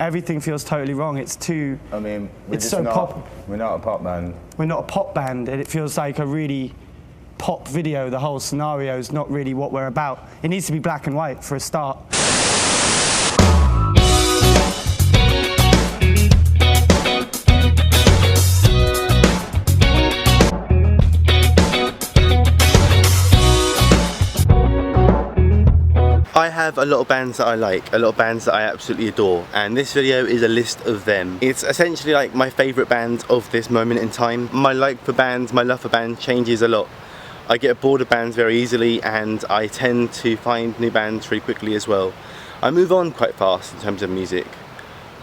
everything feels totally wrong. It's too. I mean, it's so pop. We're not a pop band. We're not a pop band, and it feels like a really pop video. The whole scenario is not really what we're about. It needs to be black and white for a start. I have a lot of bands that I like, a lot of bands that I absolutely adore, and this video is a list of them. It's essentially like my favourite bands of this moment in time. My like for bands, my love for bands changes a lot. I get bored of bands very easily, and I tend to find new bands really quickly as well. I move on quite fast in terms of music,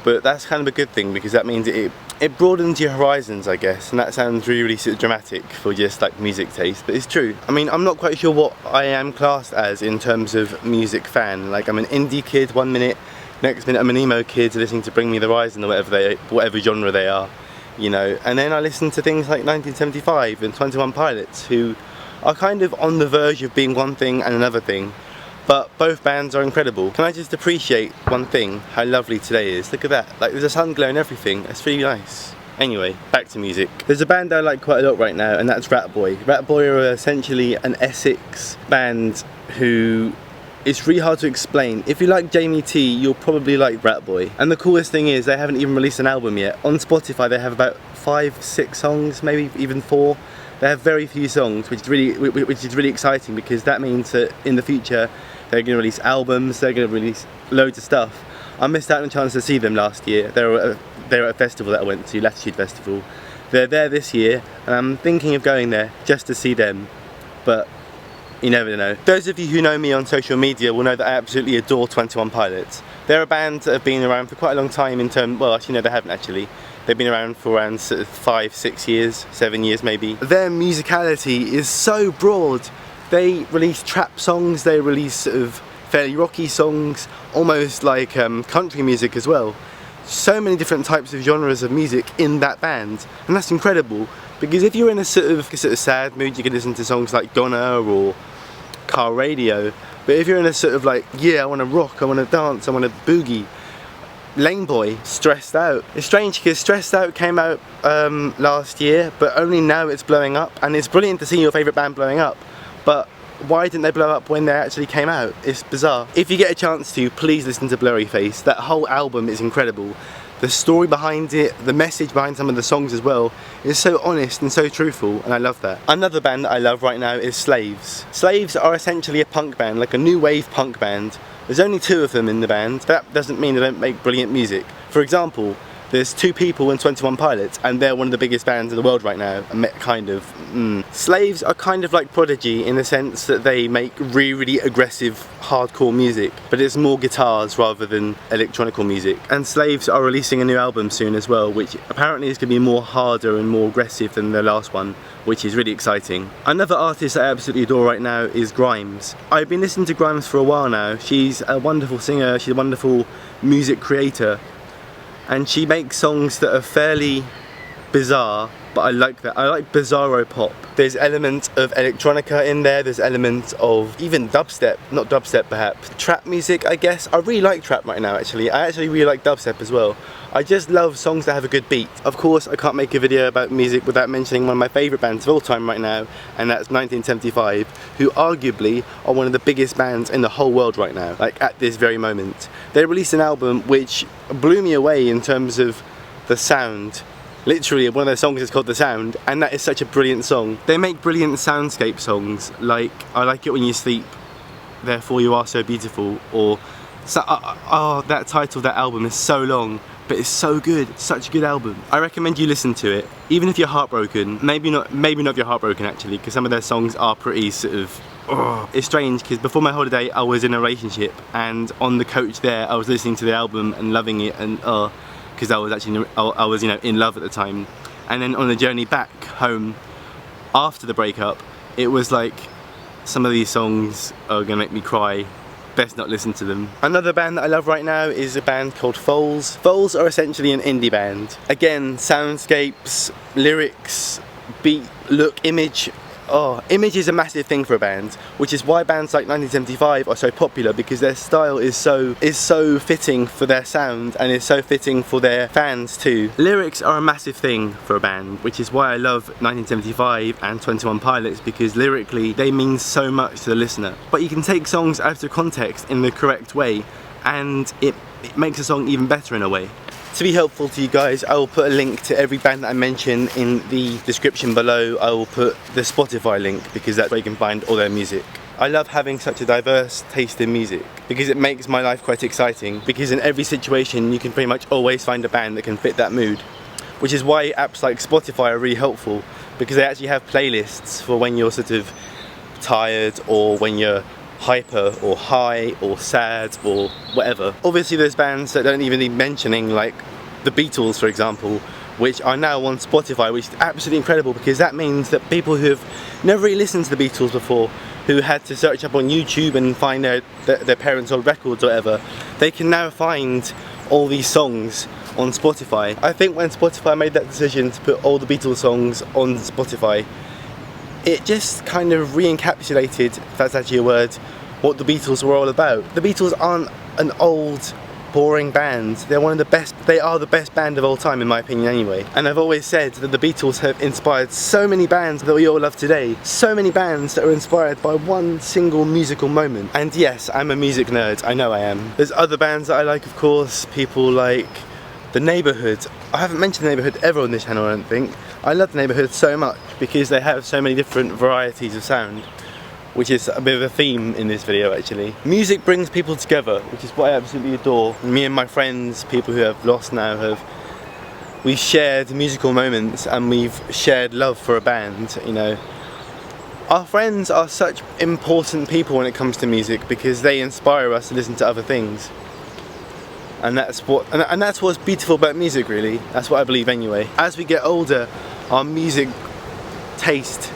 but that's kind of a good thing because that means it broadens your horizons, I guess, and that sounds really sort of dramatic for just like music taste, but it's true. I mean, I'm not quite sure what I am classed as in terms of music fan. Like, I'm an indie kid 1 minute, next minute I'm an emo kid listening to Bring Me the Horizon or whatever genre they are, you know. And then I listen to things like 1975 and 21 Pilots, who are kind of on the verge of being one thing and another thing. But both bands are incredible. Can I just appreciate one thing, how lovely today is? Look at that, like there's a sun glow and everything, it's really nice. Anyway, back to music. There's a band I like quite a lot right now, and that's Ratboy. Ratboy are essentially an Essex band who, it's really hard to explain. If you like Jamie T, you'll probably like Ratboy. And the coolest thing is they haven't even released an album yet. On Spotify they have about 5-6 songs, maybe even 4. They have very few songs, which is really exciting because that means that in the future they're going to release albums, they're going to release loads of stuff. I missed out on a chance to see them last year. They were at a festival that I went to, Latitude Festival. They're there this year, and I'm thinking of going there just to see them, but you never know. Those of you who know me on social media will know that I absolutely adore 21 Pilots. They're a band that have been around for quite a long time in terms, well actually no they haven't actually. They've been around for around sort of 5-6 years, 7 years maybe. Their musicality is so broad. They release trap songs, they release sort of fairly rocky songs, almost like country music as well. So many different types of genres of music in that band, and that's incredible because if you're in a sort of sad mood you can listen to songs like Donna or Car Radio, but if you're in a sort of like, yeah, I want to rock, I want to dance, I want to boogie, Lane Boy, Stressed Out. It's strange because Stressed Out came out last year, but only now it's blowing up, and it's brilliant to see your favourite band blowing up, but why didn't they blow up when they actually came out? It's bizarre. If you get a chance to, please listen to Blurry Face. That whole album is incredible. The story behind it, the message behind some of the songs as well, is so honest and so truthful, and I love that. Another band that I love right now is Slaves. Slaves are essentially a punk band, like a new wave punk band. There's only 2 of them in the band. That doesn't mean they don't make brilliant music. For example, there's 2 people in 21 Pilots, and they're one of the biggest bands in the world right now, kind of. Slaves are kind of like Prodigy in the sense that they make really aggressive, hardcore music, but it's more guitars rather than electronical music. And Slaves are releasing a new album soon as well, which apparently is going to be more harder and more aggressive than their last one, which is really exciting. Another artist I absolutely adore right now is Grimes. I've been listening to Grimes for a while now. She's a wonderful singer, she's a wonderful music creator, and she makes songs that are fairly bizarre, but I like that. I like bizarro pop. There's elements of electronica in there, there's elements of even dubstep, not dubstep perhaps, trap music I guess. I really like trap right now actually. I actually really like dubstep as well. I just love songs that have a good beat. Of course I can't make a video about music without mentioning one of my favourite bands of all time right now, and that's 1975, who arguably are one of the biggest bands in the whole world right now, like at this very moment. They released an album which blew me away in terms of the sound. Literally, one of their songs is called The Sound, and that is such a brilliant song. They make brilliant soundscape songs, like I Like It When You Sleep, Therefore You Are So Beautiful, or that title of that album is so long, but it's so good. It's such a good album. I recommend you listen to it, even if you're heartbroken. Maybe not if you're heartbroken actually, because some of their songs are pretty sort of, It's strange because before my holiday I was in a relationship, and on the coach there I was listening to the album and loving it, and because I was you know, in love at the time. And then on the journey back home after the breakup, it was like, some of these songs are gonna make me cry. Best not listen to them. Another band that I love right now is a band called Foals. Foals are essentially an indie band. Again, soundscapes, lyrics, beat, look, image, image is a massive thing for a band, which is why bands like 1975 are so popular, because their style is so fitting for their sound and is so fitting for their fans too. Lyrics are a massive thing for a band, which is why I love 1975 and 21 Pilots, because lyrically they mean so much to the listener. But you can take songs out of context in the correct way and it makes a song even better in a way. To be helpful to you guys, I will put a link to every band that I mention in the description below. I will put the Spotify link because that's where you can find all their music. I love having such a diverse taste in music because it makes my life quite exciting, because in every situation you can pretty much always find a band that can fit that mood. Which is why apps like Spotify are really helpful, because they actually have playlists for when you're sort of tired or when you're hyper or high or sad or whatever. Obviously there's bands that don't even need mentioning, like the Beatles for example, which are now on Spotify, which is absolutely incredible, because that means that people who have never really listened to the Beatles before, who had to search up on YouTube and find their parents' old records or whatever, they can now find all these songs on Spotify. I think when Spotify made that decision to put all the Beatles songs on Spotify, it just kind of re-encapsulated, if that's actually a word, what the Beatles were all about. The Beatles aren't an old, boring band. They're one of the best, they are the best band of all time in my opinion anyway. And I've always said that the Beatles have inspired so many bands that we all love today. So many bands that are inspired by one single musical moment. And yes, I'm a music nerd, I know I am. There's other bands that I like, of course, people like The Neighbourhood. I haven't mentioned The Neighbourhood ever on this channel, I don't think. I love The Neighbourhood so much because they have so many different varieties of sound, which is a bit of a theme in this video actually. Music brings people together, which is what I absolutely adore. Me and my friends, people who have lost now, we've shared musical moments and we've shared love for a band, you know. Our friends are such important people when it comes to music because they inspire us to listen to other things. And that's what's beautiful about music really. That's what I believe anyway. As we get older, our music taste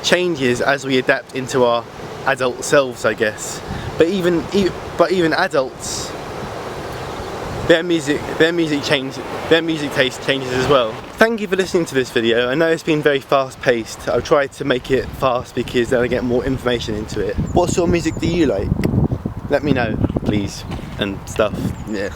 changes as we adapt into our adult selves, I guess. But even adults, their music taste changes as well. Thank you for listening to this video. I know it's been very fast paced. I've tried to make it fast because then I get more information into it. What sort of music do you like? Let me know, please, and stuff. Yeah.